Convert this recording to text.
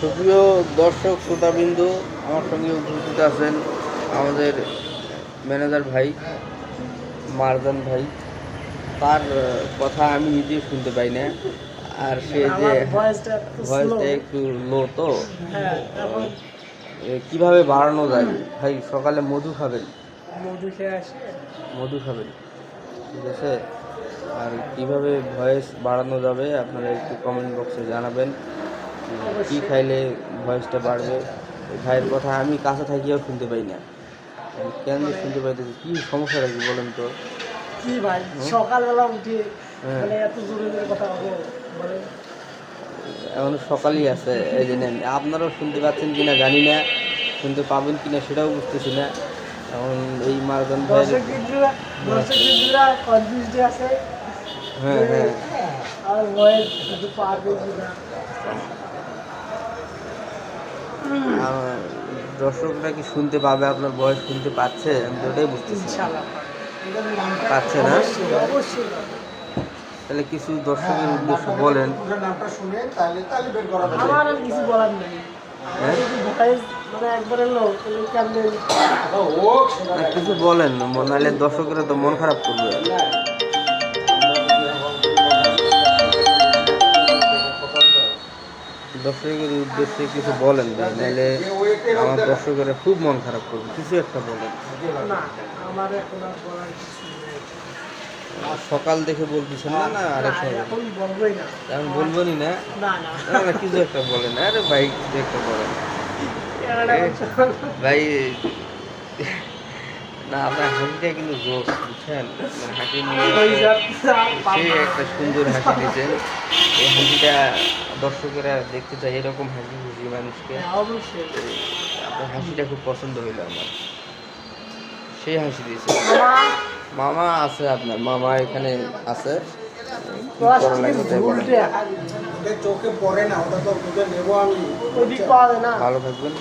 সুপ্রিয় দর্শক শ্রোতাবিন্দু, আমার সঙ্গে উপস্থিত আছেন আমাদের ম্যানেজার ভাই মারজান ভাই। তার কথা আমি নিজেও শুনতে পাই না, আর সে যে ভয়েসটা একটু লো, তো কিভাবে বাড়ানো যায় ভাই? সকালে মধু খাবেন, মধু খাবেন, ঠিক আছে? আর কিভাবে ভয়েস বাড়ানো যাবে আপনারা একটু কমেন্ট বক্সে জানাবেন, কি খাইলে ভয়েসটা বাড়বে। ভাইয়ের কথা আমি কাছে থাকিও শুনতে পাই না, কেন শুনতে পাইতেছি? কি সমস্যাটা কি বলেন তো? কি ভাই সকালবেলা উঠে মানে এত জোরে জোরে কথা বলেন? এখন সকালই আছে, এই জন্য আপনারাও শুনতে পাচ্ছেন কিনা জানি না, শুনতে পাবেন কিনা সেটাও বুঝতেছি না। এখন এই মারজান ভাই, হ্যাঁ হ্যাঁ, আর ভয়েস কিছু পারবে কিনা দর্শকরা কি শুনতে পাবে? আপনার বয়স শুনতে পাচ্ছে? আমি তো ওটাই বুঝতেছি, পাচ্ছে না। তাহলে কিছু দর্শকের উদ্দেশ্যে বলেন। আমার আর কিছু বলার নেই, কিছু বলেন, নাহলে দর্শকেরা তো মন খারাপ করবে। দর্শকের উদ্দেশ্যে কিছু বলেন ভাই, নাহলে আমার দর্শকেরা খুব মন খারাপ করবে। কিছু একটা বলেন। সকাল দেখে বলতেছেন না? না আরেক এখন বলবোই না, এখন বলবেনই না? না কিছু একটা বলেন। আরে ভাই কিছু একটা বলেন ভাই। না, আপনার হাসিটা কিন্তু জোশ, বুঝছেন? হাসি সে একটা সুন্দর হাসি দিয়েছেন। এই হাসিটা দর্শকেরা দেখতে চায়, এরকম হাসি খুশি মানুষকে। আপনার হাসিটা খুব পছন্দ হইলো আমার, সেই হাসি দিয়েছে। মামা আছে, আপনার মামা এখানে আছে। চোখে পড়ে না, ওটা তো নেবো আমি। ভালো থাকবেন।